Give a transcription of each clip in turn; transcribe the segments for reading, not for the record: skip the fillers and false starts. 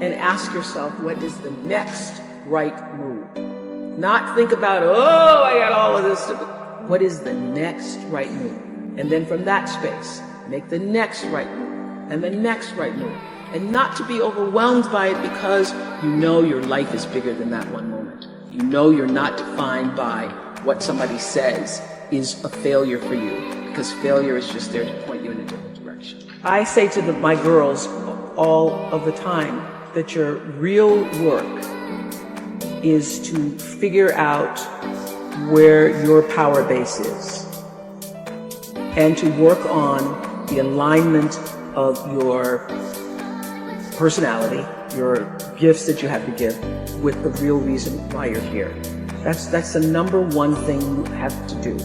and ask yourself, what is the next right move? Not think about, oh, I got all of this. What is the next right move? And then from that space, make the next right move and the next right move. And not to be overwhelmed by it, because you know your life is bigger than that one moment. You know you're not defined by what somebody says is a failure for you, because failure is just there to point you in a different direction. I say to my girls all of the time that your real work is to figure out where your power base is and to work on the alignment of your personality, your gifts that you have to give, with the real reason why you're here. That's the number one thing you have to do,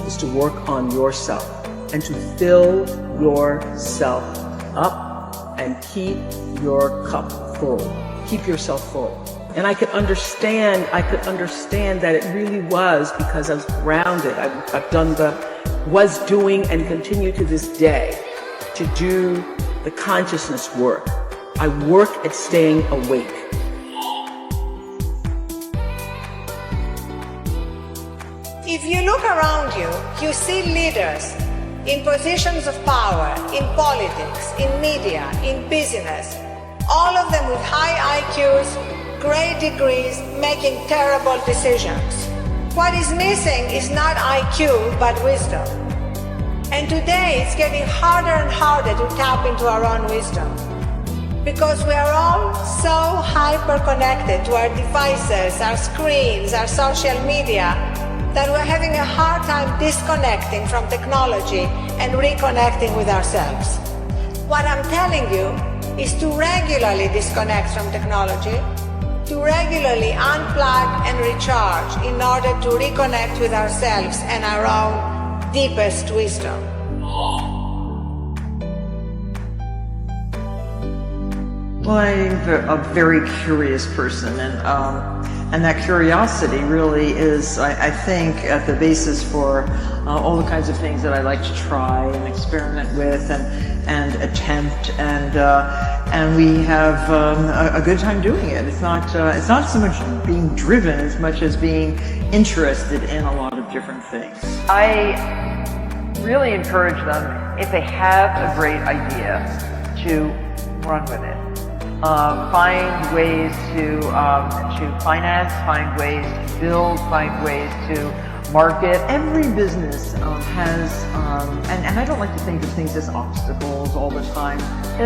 is to work on yourself and to fill yourself up and keep your cup full. Keep yourself full. And I could understand that it really was because I was grounded. I've done was doing and continue to this day to do the consciousness work. I work at staying awake. If you look around you, you see leaders in positions of power, in politics, in media, in business, all of them with high IQs, great degrees, making terrible decisions. What is missing is not IQ, but wisdom. And today it's getting harder and harder to tap into our own wisdom, because we are all so hyper-connected to our devices, our screens, our social media, that we're having a hard time disconnecting from technology and reconnecting with ourselves. What I'm telling you is to regularly disconnect from technology, to regularly unplug and recharge in order to reconnect with ourselves and our own deepest wisdom. Well, I'm a very curious person, and that curiosity really is, I think, at the basis for all the kinds of things that I like to try and experiment with and attempt, and we have a good time doing it. It's not so much being driven as much as being interested in a lot of different things. I really encourage them, if they have a great idea, to run with it. Find ways to finance, find ways to build, find ways to market. Every business has, and I don't like to think of things as obstacles all the time.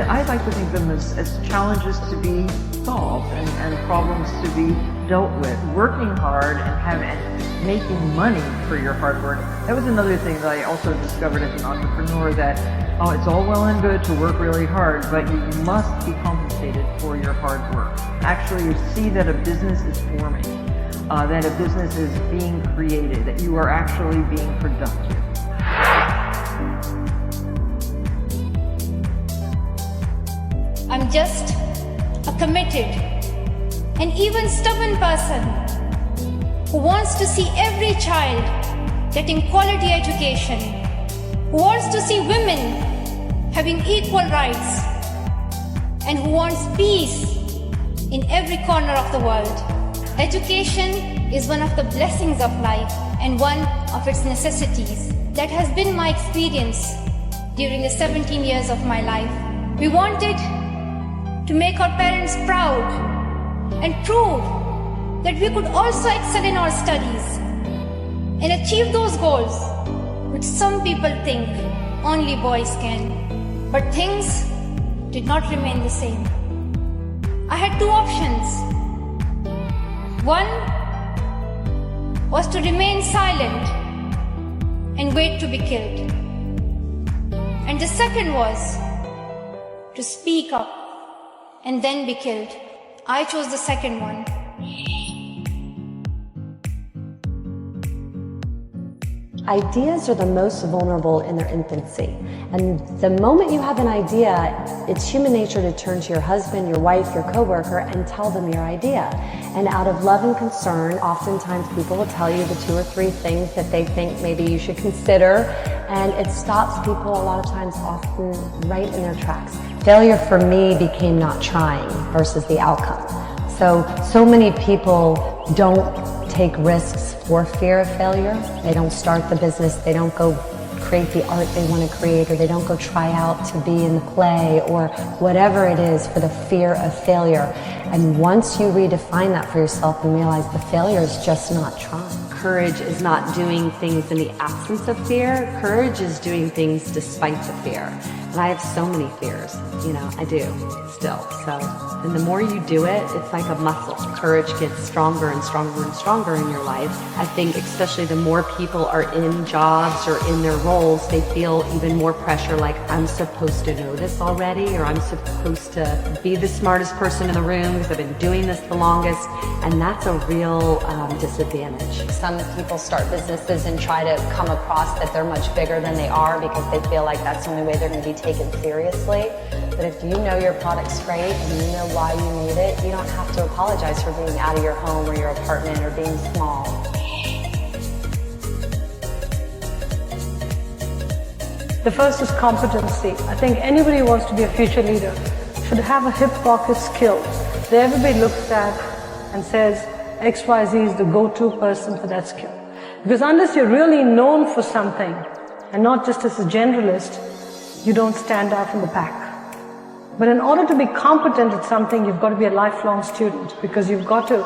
I like to think of them as challenges to be solved and problems to be dealt with. Working hard and making money for your hard work. That was another thing that I also discovered as an entrepreneur, that it's all well and good to work really hard, but you must be compensated for your hard work. Actually, you see that a business is forming, that a business is being created, that you are actually being productive. I'm just a committed and even stubborn person who wants to see every child getting quality education, who wants to see women having equal rights, and who wants peace in every corner of the world. Education is one of the blessings of life and one of its necessities. That has been my experience during the 17 years of my life. We wanted to make our parents proud and prove that we could also excel in our studies and achieve those goals which some people think only boys can. But things did not remain the same. I had two options. One was to remain silent and wait to be killed. And the second was to speak up and then be killed. I chose the second one. Ideas are the most vulnerable in their infancy. And the moment you have an idea, it's human nature to turn to your husband, your wife, your coworker, and tell them your idea. And out of love and concern, oftentimes people will tell you the 2 or 3 things that they think maybe you should consider, and it stops people a lot of times often right in their tracks. Failure for me became not trying versus the outcome. So many people don't take risks for fear of failure. They don't start the business, they don't go create the art they want to create, or they don't go try out to be in the play or whatever it is for the fear of failure. And once you redefine that for yourself and realize the failure is just not trying. Courage is not doing things in the absence of fear. Courage is doing things despite the fear. And I have so many fears, I do still. And the more you do it, it's like a muscle. Courage gets stronger and stronger and stronger in your life. I think especially the more people are in jobs or in their roles, they feel even more pressure, like I'm supposed to know this already, or I'm supposed to be the smartest person in the room because I've been doing this the longest. And that's a real disadvantage. Some people start businesses and try to come across that they're much bigger than they are because they feel like that's the only way they're going to be taken seriously. But if you know your product's great and you know why you need it, you don't have to apologize for being out of your home or your apartment or being small. The first is competency. I think anybody who wants to be a future leader should have a hip pocket skill that everybody looks at and says XYZ is the go-to person for that skill. Because unless you're really known for something and not just as a generalist, you don't stand out from the pack. But in order to be competent at something, you've got to be a lifelong student, because you've got to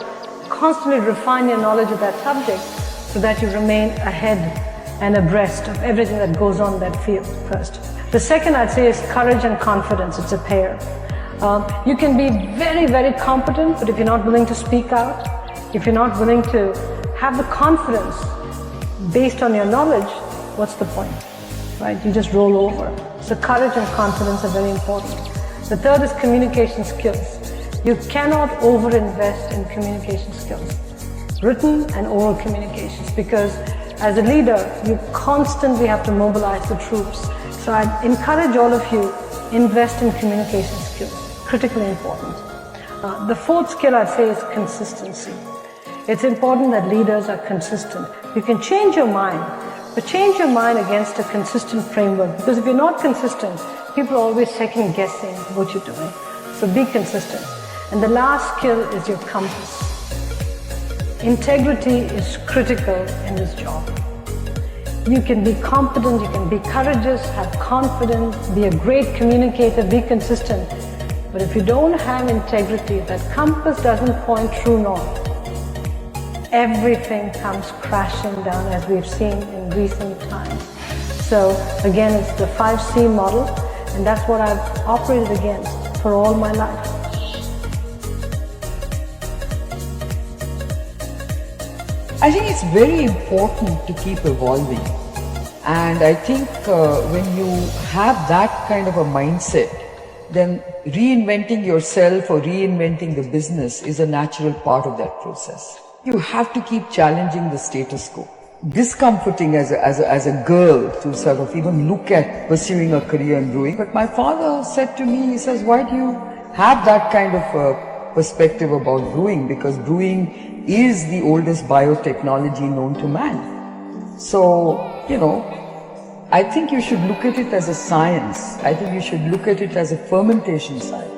constantly refine your knowledge of that subject so that you remain ahead and abreast of everything that goes on in that field first. The second I'd say is courage and confidence. It's a pair. You can be very, very competent, but if you're not willing to speak out, if you're not willing to have the confidence based on your knowledge, what's the point, right? You just roll over. So courage and confidence are very important. The third is communication skills. You cannot overinvest in communication skills, written and oral communications, because as a leader, you constantly have to mobilize the troops. So I encourage all of you, invest in communication skills, critically important. The fourth skill I'd say is consistency. It's important that leaders are consistent. You can change your mind, but change your mind against a consistent framework, because if you're not consistent, people are always second guessing what you're doing. So be consistent. And the last skill is your compass. Integrity is critical in this job. You can be competent, you can be courageous, have confidence, be a great communicator, be consistent. But if you don't have integrity, that compass doesn't point true north, everything comes crashing down, as we've seen in recent times. So again, it's the 5C model, and that's what I've operated against for all my life. I think it's very important to keep evolving, and I think when you have that kind of a mindset, then reinventing yourself or reinventing the business is a natural part of that process. You have to keep challenging the status quo. Discomforting as a girl to sort of even look at pursuing a career in brewing. But my father said to me, he says, why do you have that kind of perspective about brewing? Because brewing is the oldest biotechnology known to man. So, I think you should look at it as a science. I think you should look at it as a fermentation science.